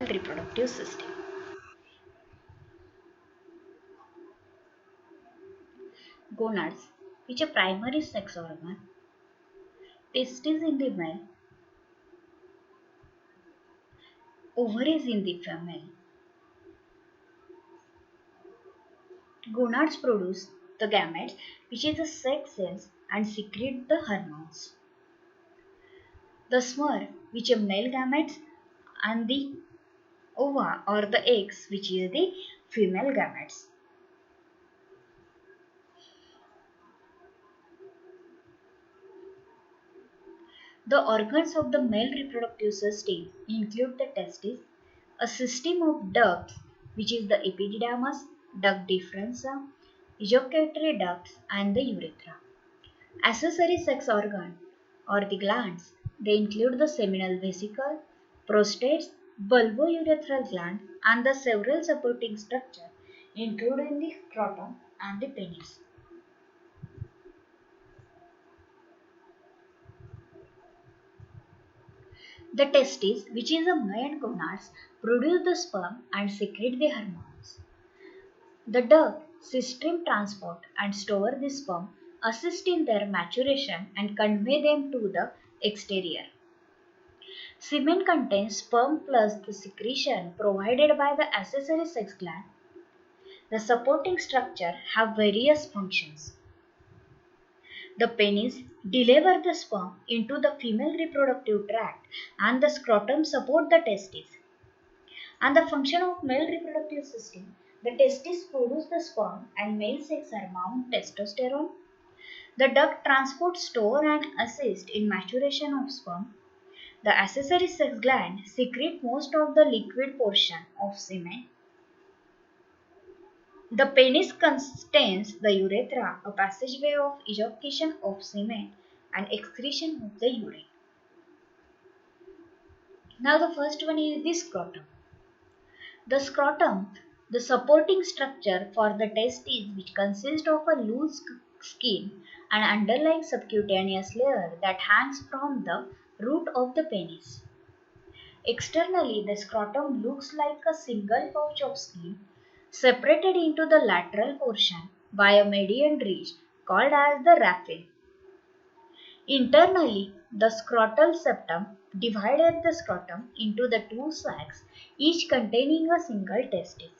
reproductive system. Gonads, which are primary sex organ, testes in the male, ovaries in the female. Gonads produce the gametes, which is the sex cells, and secrete the hormones. The sperm, which are male gametes, and the ova or the eggs, which is the female gametes. The organs of the male reproductive system include the testes, a system of ducts, which is the epididymis, duct deferens, ejaculatory ducts, and the urethra. Accessory sex organ or the glands, they include the seminal vesicle, prostates, bulbourethral gland, and the several supporting structure, including the scrotum and the penis. The testes, which is a male gonads, produce the sperm and secrete the hormones. The duct system transport and store the sperm, assist in their maturation and convey them to the exterior. Semen contains sperm plus the secretion provided by the accessory sex gland. The supporting structure have various functions. The penis delivers the sperm into the female reproductive tract and the scrotum support the testes. And the function of male reproductive system, the testes produce the sperm and male sex hormone testosterone. The duct transport, store and assist in maturation of sperm. The accessory sex gland secrete most of the liquid portion of semen. The penis contains the urethra, a passageway of ejaculation of semen and excretion of the urine. Now the first one is the scrotum. The scrotum, the supporting structure for the testes, which consists of a loose skin and underlying subcutaneous layer that hangs from the root of the penis. Externally, the scrotum looks like a single pouch of skin separated into the lateral portion by a median ridge called as the raphe. Internally, the scrotal septum divided the scrotum into the two sacs, each containing a single testis.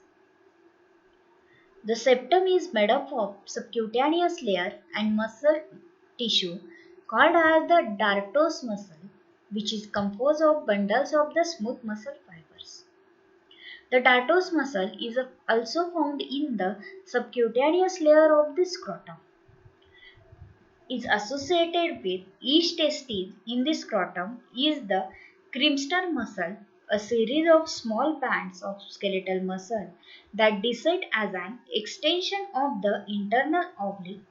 The septum is made up of subcutaneous layer and muscle tissue called as the dartos muscle, which is composed of bundles of the smooth muscle fibers. The dartos muscle is also found in the subcutaneous layer of the scrotum. Is associated with each testis in the scrotum is the cremaster muscle, a series of small bands of skeletal muscle that descend as an extension of the internal oblique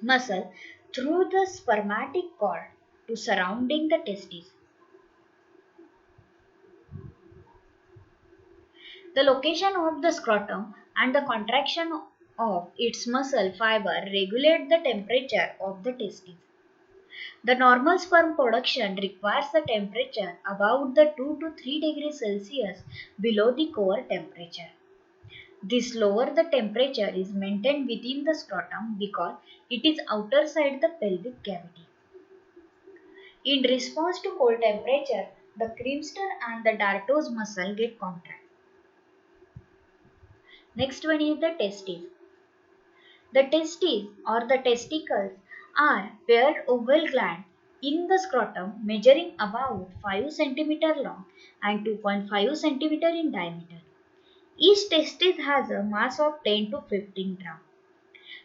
muscle through the spermatic cord to surrounding the testes. The location of the scrotum and the contraction of its muscle fiber regulate the temperature of the testes. The normal sperm production requires a temperature about the 2 to 3 degrees Celsius below the core temperature. This lower the temperature is maintained within the scrotum because it is outer side the pelvic cavity. In response to cold temperature, the cremaster and the dartos muscle get contracted. Next one is the testes. The testes or the testicles are paired oval gland in the scrotum measuring about 5 cm long and 2.5 cm in diameter. Each testis has a mass of 10 to 15 gram.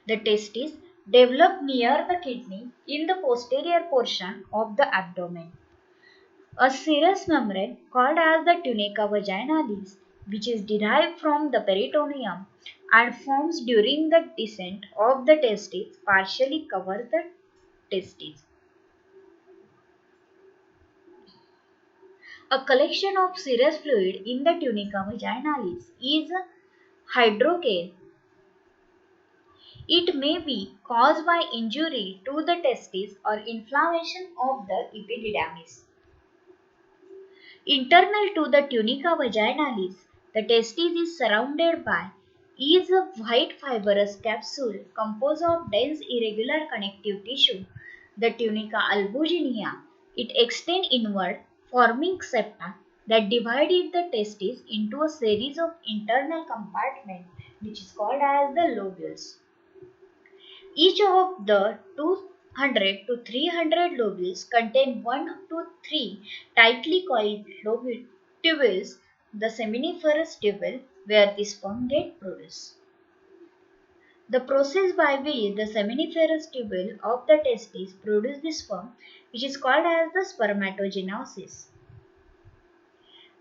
The testes develop near the kidney in the posterior portion of the abdomen. A serous membrane called as the tunica vaginalis, which is derived from the peritoneum and forms during the descent of the testes, partially covers the testes. A collection of serous fluid in the tunica vaginalis is hydrocele. It may be caused by injury to the testes or inflammation of the epididymis. Internal to the tunica vaginalis, the testis is surrounded by is a white fibrous capsule composed of dense irregular connective tissue, the tunica albuginea. It extends inward, forming septa that divided the testis into a series of internal compartments, which is called as the lobules. Each of the 200 to 300 lobules contain 1 to 3 tightly coiled tubules, the seminiferous tubule where the sperm get produced. The process by which the seminiferous tubule of the testis produce the sperm, which is called as the spermatogenesis.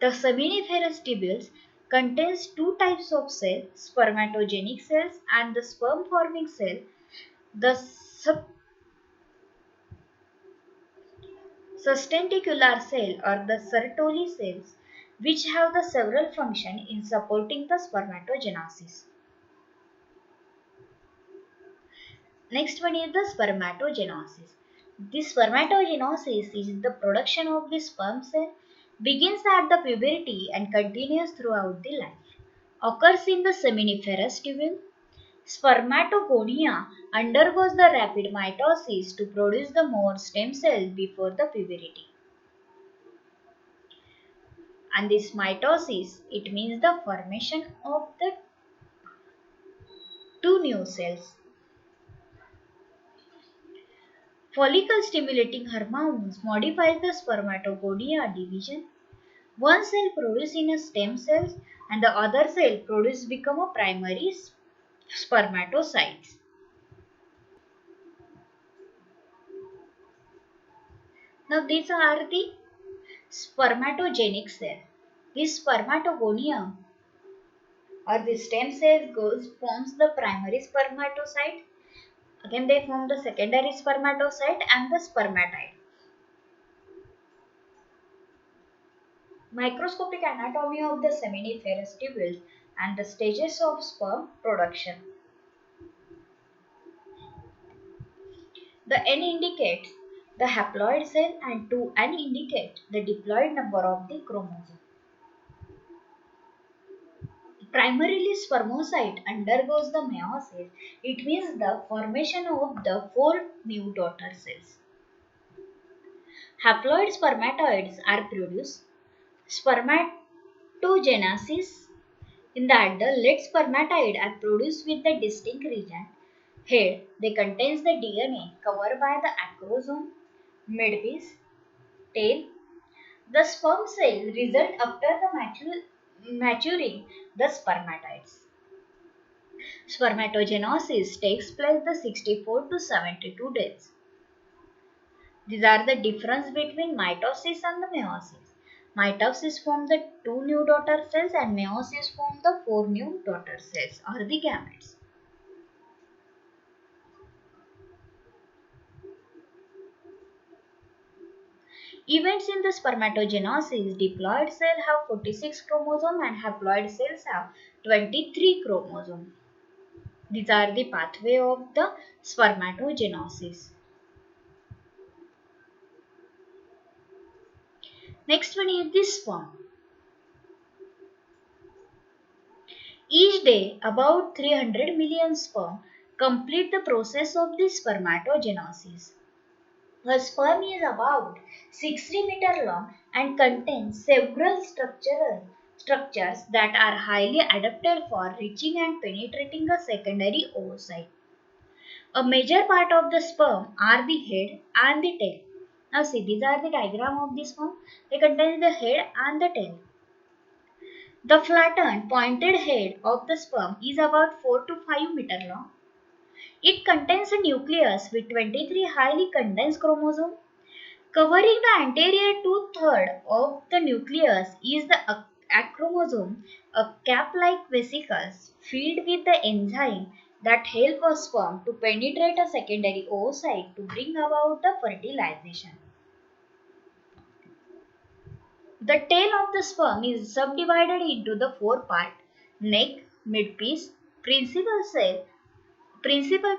The seminiferous tubules contains two types of cells, spermatogenic cells and the sperm forming cell. The sustentacular cell or the Sertoli cells, which have the several functions in supporting the spermatogenesis. Next one is the spermatogenesis. This spermatogenesis is the production of the sperm cell, begins at the puberty and continues throughout the life. Occurs in the seminiferous tubule. Spermatogonia undergoes the rapid mitosis to produce the more stem cells before the puberty. And this mitosis, it means the formation of the two new cells. Follicle stimulating hormones modifies the spermatogonia division. One cell produces in a stem cells and the other cell produced become a primary spermatocytes. Now these are the spermatogenic cell. This spermatogonia or the stem cell forms the primary spermatocyte. Again they form the secondary spermatocyte and the spermatide. Microscopic anatomy of the seminiferous tubules and the stages of sperm production. The N indicates the haploid cell and 2N indicates the diploid number of the chromosome. Primarily spermocyte undergoes the meiosis. It means the formation of the 4 new daughter cells. Haploid spermatoids are produced. Spermatogenesis in that the lead spermatide are produced with the distinct region. Head, they contains the DNA covered by the acrosome, midpiece, tail. The sperm cell result after the maturing the spermatides. Spermatogenesis takes place the 64 to 72 days. These are the difference between mitosis and the meiosis. Mitosis forms the 2 new daughter cells and meiosis forms the 4 new daughter cells or the gametes. Events in the spermatogenesis, diploid cells have 46 chromosomes and haploid cells have 23 chromosomes. These are the pathway of the spermatogenesis. Next one is the sperm. Each day, about 300 million sperm complete the process of the spermatogenesis. A sperm is about 60 meters long and contains several structures that are highly adapted for reaching and penetrating a secondary oocyte. A major part of the sperm are the head and the tail. Now see, these are the diagram of the sperm. They contain the head and the tail. The flattened pointed head of the sperm is about 4 to 5 meters long. It contains a nucleus with 23 highly condensed chromosomes. Covering the anterior two-thirds of the nucleus is the acromosome, a cap-like vesicles filled with the enzyme that help a sperm to penetrate a secondary oocyte to bring about the fertilization. The tail of the sperm is subdivided into the 4 parts: neck, midpiece, principal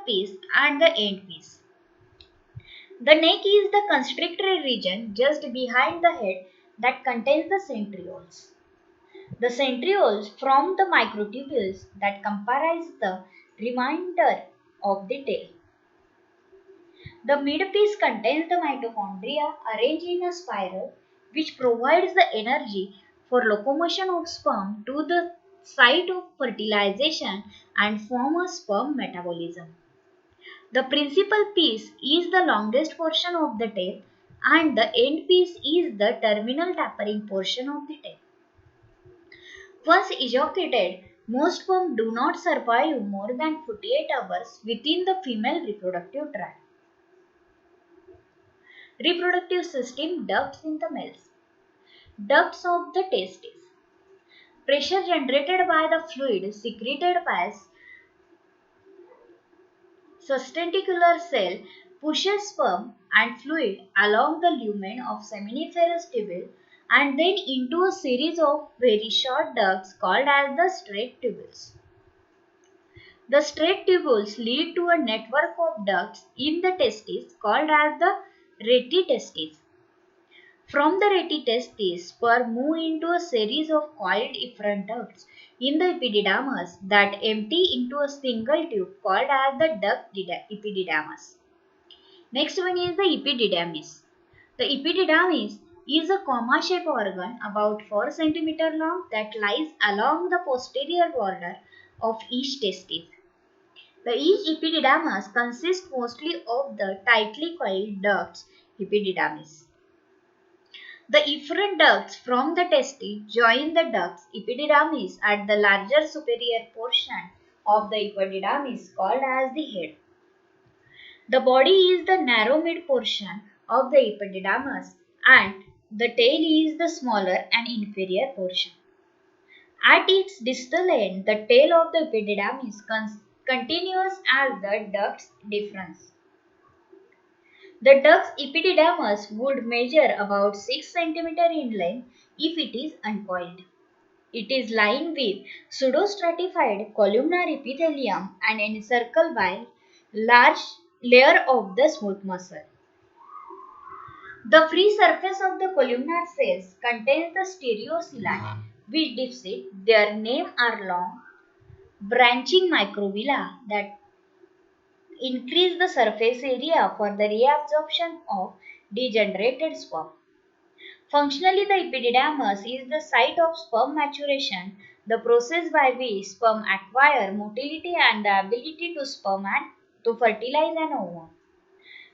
piece and the end piece. The neck is the constrictor region just behind the head that contains the centrioles. The centrioles form the microtubules that comprise the remainder of the tail. The midpiece contains the mitochondria arranged in a spiral which provides the energy for locomotion of sperm to the site of fertilization and form a sperm metabolism. The principal piece is the longest portion of the tail and the end piece is the terminal tapering portion of the tail. Once ejaculated, most sperm do not survive more than 48 hours within the female reproductive tract. Reproductive system ducts in the males. Ducts of the testes. Pressure generated by the fluid secreted by sustentacular cell pushes sperm and fluid along the lumen of seminiferous tubule and then into a series of very short ducts called as the straight tubules. The straight tubules lead to a network of ducts in the testes called as the rete testes. From the rete testes, sperm move into a series of coiled efferent ducts in the epididymis that empty into a single tube called as the duct epididymis. Next one is the epididymis. The epididymis is a comma-shaped organ about 4 cm long that lies along the posterior border of each testis. Each epididymis consists mostly of the tightly coiled ducts epididymis. The efferent ducts from the testes join the ducts epididymis at the larger superior portion of the epididymis called as the head. The body is the narrow mid portion of the epididymis and the tail is the smaller and inferior portion. At its distal end, the tail of the epididymis continues as the ducts deferens. The duct's epididymis would measure about 6 cm in length if it is uncoiled. It is lined with pseudostratified columnar epithelium and encircled by large layer of the smooth muscle. The free surface of the columnar cells contains the stereocilia which deficit. Their name are long, branching microvilla that increase the surface area for the reabsorption of degenerated sperm. Functionally, the epididymis is the site of sperm maturation, the process by which sperm acquire motility and the ability to sperm and to fertilize an ovum.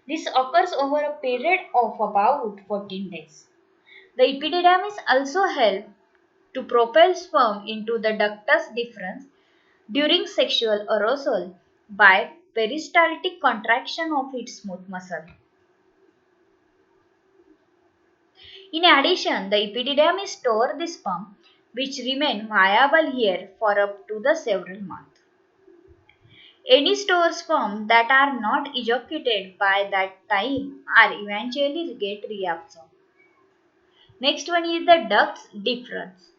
This occurs over a period of about 14 days. The epididymis also help to propel sperm into the ductus deferens during sexual arousal by peristaltic contraction of its smooth muscle. In addition, the epididymis store the sperm which remain viable here for up to the several months. Any stored sperm that are not ejaculated by that time are eventually get reabsorbed. Next one is the ductus deferens.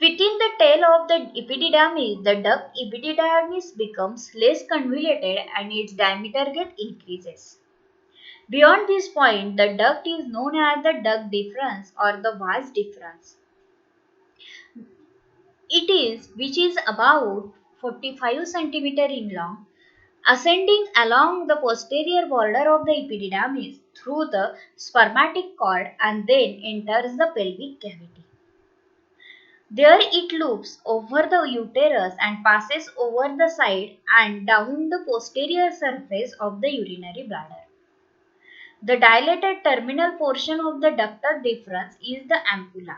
Within the tail of the epididymis, the duct epididymis becomes less convoluted and its diameter increases. Beyond this point, the duct is known as the duct deferens or the vas deferens. Which is about 45 cm in long, ascending along the posterior border of the epididymis through the spermatic cord and then enters the pelvic cavity. There it loops over the uterus and passes over the side and down the posterior surface of the urinary bladder. The dilated terminal portion of the ductus deferens is the ampulla.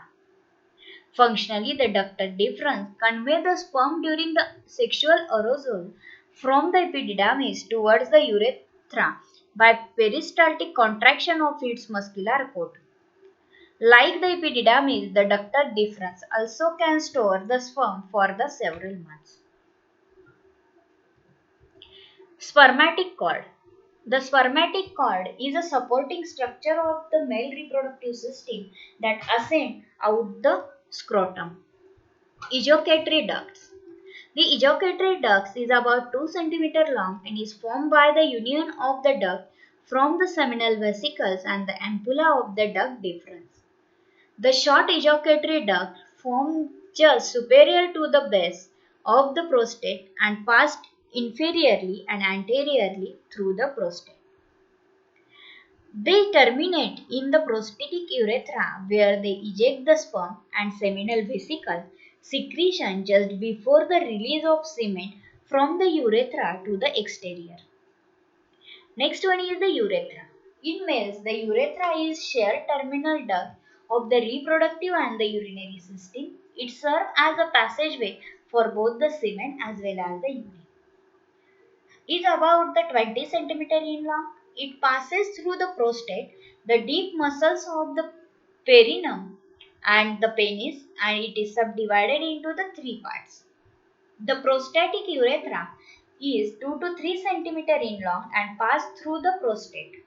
Functionally, the ductus deferens convey the sperm during the sexual arousal from the epididymis towards the urethra by peristaltic contraction of its muscular coat. Like the epididymis, the ductus deferens also can store the sperm for the several months. Spermatic cord. The spermatic cord is a supporting structure of the male reproductive system that ascend out the scrotum. Ejaculatory ducts. The ejaculatory duct is about 2 cm long and is formed by the union of the duct from the seminal vesicles and the ampulla of the duct deferens. The short ejaculatory duct formed just superior to the base of the prostate and passed inferiorly and anteriorly through the prostate. They terminate in the prostatic urethra where they eject the sperm and seminal vesicle secretion just before the release of semen from the urethra to the exterior. Next one is the urethra. In males, the urethra is shared terminal duct of the reproductive and the urinary system. It serves as a passageway for both the semen as well as the urine. Is about the 20 centimeter in long. It passes through the prostate, the deep muscles of the perineum and the penis, and it is subdivided into the three parts. The prostatic urethra is 2 to 3 centimeter in long and pass through the prostate.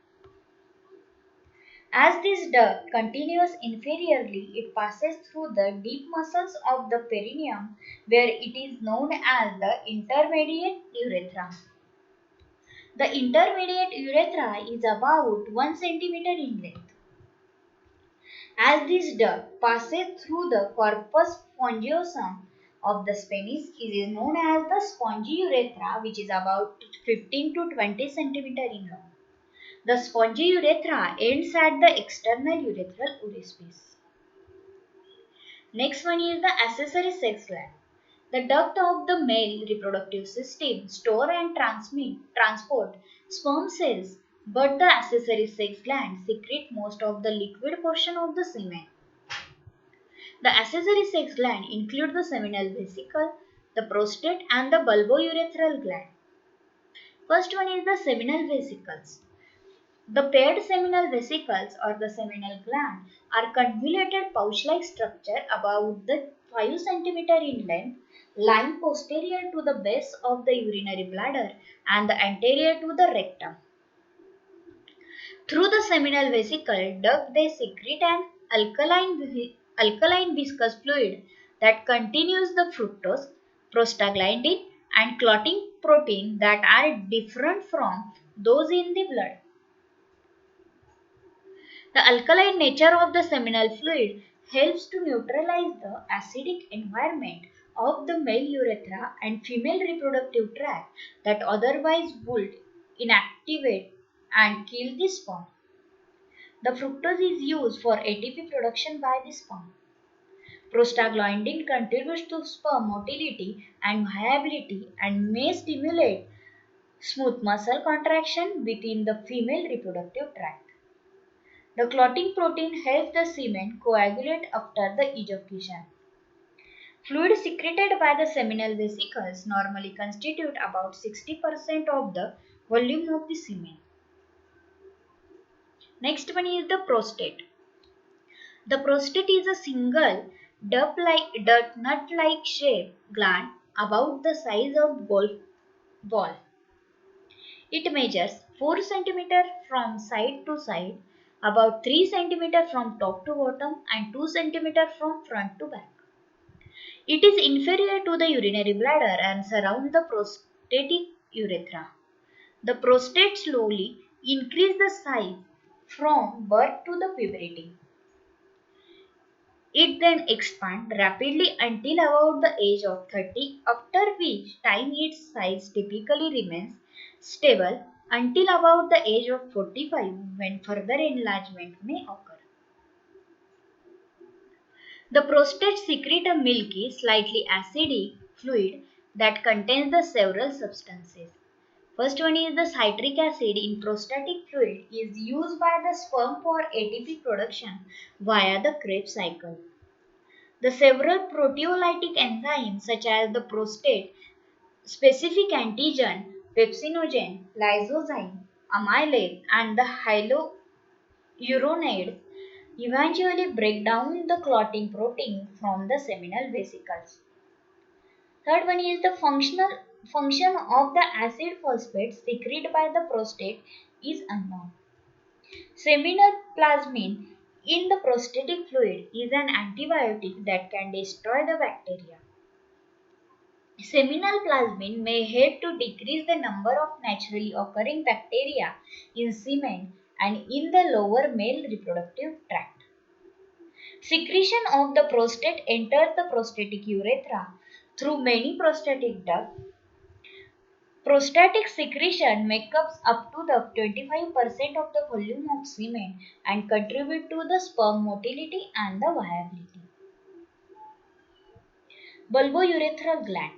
As this duct continues inferiorly, it passes through the deep muscles of the perineum where it is known as the intermediate urethra. The intermediate urethra is about 1 centimeter in length. As this duct passes through the corpus spongiosum of the penis, it is known as the spongy urethra, which is about 15 to 20 centimeter in long. The spongy urethra ends at the external urethral orifice. Next one is the accessory sex gland. The duct of the male reproductive system store and transport sperm cells, but the accessory sex gland secrete most of the liquid portion of the semen. The accessory sex gland include the seminal vesicle, the prostate and the bulbourethral gland. First one is the seminal vesicles. The paired seminal vesicles or the seminal gland are convoluted pouch-like structure about the 5 centimeter in length, lying posterior to the base of the urinary bladder and the anterior to the rectum. Through the seminal vesicle duct they secrete an alkaline viscous fluid that continues the fructose, prostaglandin and clotting protein that are different from those in the blood. The alkaline nature of the seminal fluid helps to neutralize the acidic environment of the male urethra and female reproductive tract that otherwise would inactivate and kill the sperm. The fructose is used for ATP production by the sperm. Prostaglandin contributes to sperm motility and viability and may stimulate smooth muscle contraction within the female reproductive tract. The clotting protein helps the semen coagulate after the ejaculation. Fluid secreted by the seminal vesicles normally constitute about 60% of the volume of the semen. Next one is the prostate. The prostate is a single nut-like shaped gland about the size of golf ball. It measures 4 cm from side to side, about 3 cm from top to bottom and 2 cm from front to back. It is inferior to the urinary bladder and surrounds the prostatic urethra. The prostate slowly increases the size from birth to the puberty. It then expands rapidly until about the age of 30, after which time its size typically remains stable until about the age of 45 when further enlargement may occur. The prostate secretes a milky, slightly acidic fluid that contains the several substances. First one is the citric acid in prostatic fluid is used by the sperm for ATP production via the Krebs cycle. The several proteolytic enzymes such as the prostate specific antigen, pepsinogen, lysozyme, amylase and the hyaluronide eventually break down the clotting protein from the seminal vesicles. Third one is the function of the acid phosphate secreted by the prostate is unknown. Seminal plasmin in the prostatic fluid is an antibiotic that can destroy the bacteria. Seminal plasmin may help to decrease the number of naturally occurring bacteria in semen and in the lower male reproductive tract. Secretion of the prostate enters the prostatic urethra through many prostatic ducts. Prostatic secretion makes up to the 25% of the volume of semen and contribute to the sperm motility and the viability. Bulbourethral gland.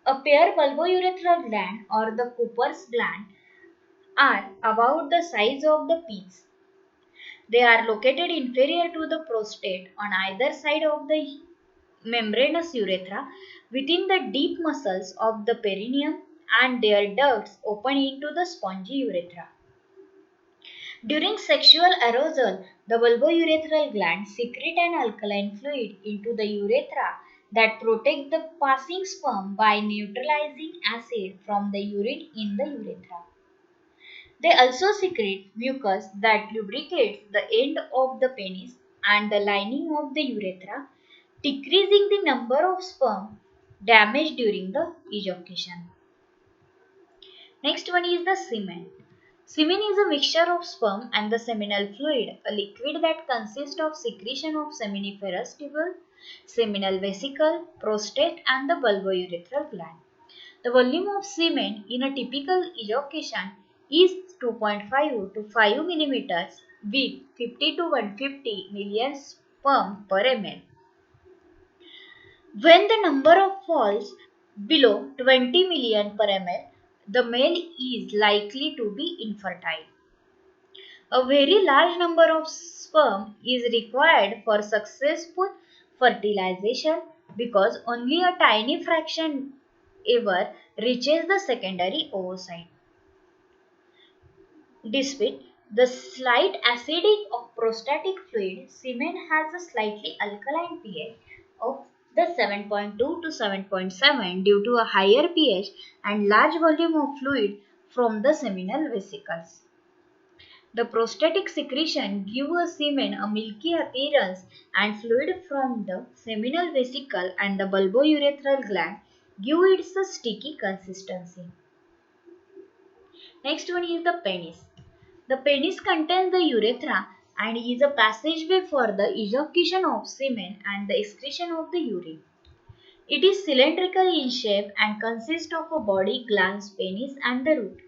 A pair bulbourethral gland or the Cooper's gland are about the size of the peas. They are located inferior to the prostate on either side of the membranous urethra within the deep muscles of the perineum, and their ducts open into the spongy urethra. During sexual arousal, the bulbourethral gland secrete an alkaline fluid into the urethra that protects the passing sperm by neutralizing acid from the urine in the urethra. They also secrete mucus that lubricates the end of the penis and the lining of the urethra, decreasing the number of sperm damaged during the ejaculation. Next one is the semen. Semen is a mixture of sperm and the seminal fluid, a liquid that consists of secretion of seminiferous tubule, seminal vesicle, prostate and the bulbourethral gland. The volume of semen in a typical ejaculation is 2.5 to 5 millimeters with 50 to 150 million sperm per ml. When the number of falls below 20 million per ml, the male is likely to be infertile. A very large number of sperm is required for successful fertilization because only a tiny fraction ever reaches the secondary oocyte. Despite the slight acidity of prostatic fluid, semen has a slightly alkaline pH of the 7.2 to 7.7 due to a higher pH and large volume of fluid from the seminal vesicles. The prostatic secretion gives a semen a milky appearance and fluid from the seminal vesicle and the bulbourethral gland give it a sticky consistency. Next one is the penis. The penis contains the urethra and is a passageway for the ejaculation of semen and the excretion of the urine. It is cylindrical in shape and consists of a body, glans, penis and the root.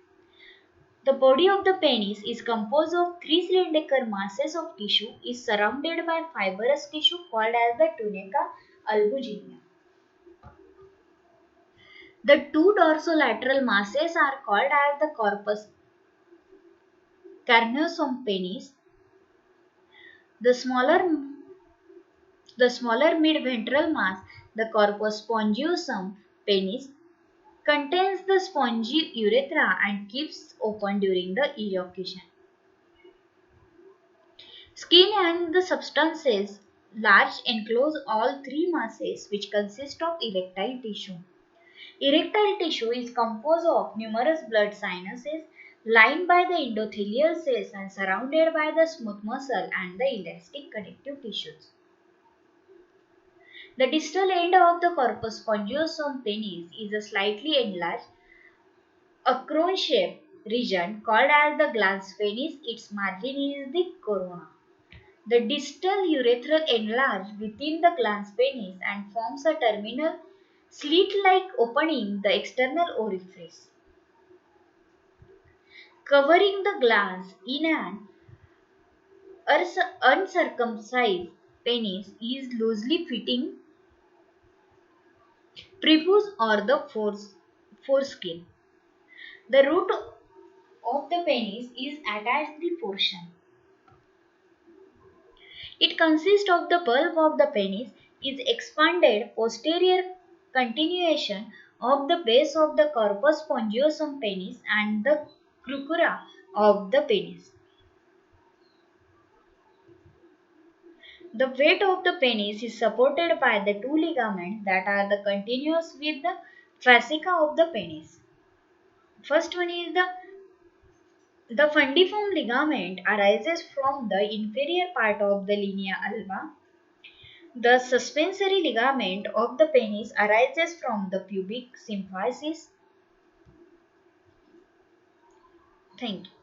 The body of the penis is composed of three cylindrical masses of tissue is surrounded by fibrous tissue called as the tunica albuginea. The two dorsolateral masses are called as the corpus carnosum penis. The smaller mid-ventral mass, the corpus spongiosum penis, contains the spongy urethra and keeps open during the ejaculation. Skin and the substances large enclose all three masses which consist of erectile tissue. Erectile tissue is composed of numerous blood sinuses lined by the endothelial cells and surrounded by the smooth muscle and the elastic connective tissues. The distal end of the corpus spongiosum penis is a slightly enlarged, acron-shaped region called as the glans penis. Its margin is the corona. The distal urethral enlarges within the glans penis and forms a terminal slit-like opening, the external orifice. Covering the glans in an uncircumcised penis is loosely fitting prepuce or the foreskin. The root of the penis is attached the portion. It consists of the bulb of the penis is expanded posterior continuation of the base of the corpus spongiosum penis and the crura of the penis. The weight of the penis is supported by the two ligaments that are the continuous with the fascia of the penis. First one is the fundiform ligament arises from the inferior part of the linea alba. The suspensory ligament of the penis arises from the pubic symphysis. Thank you.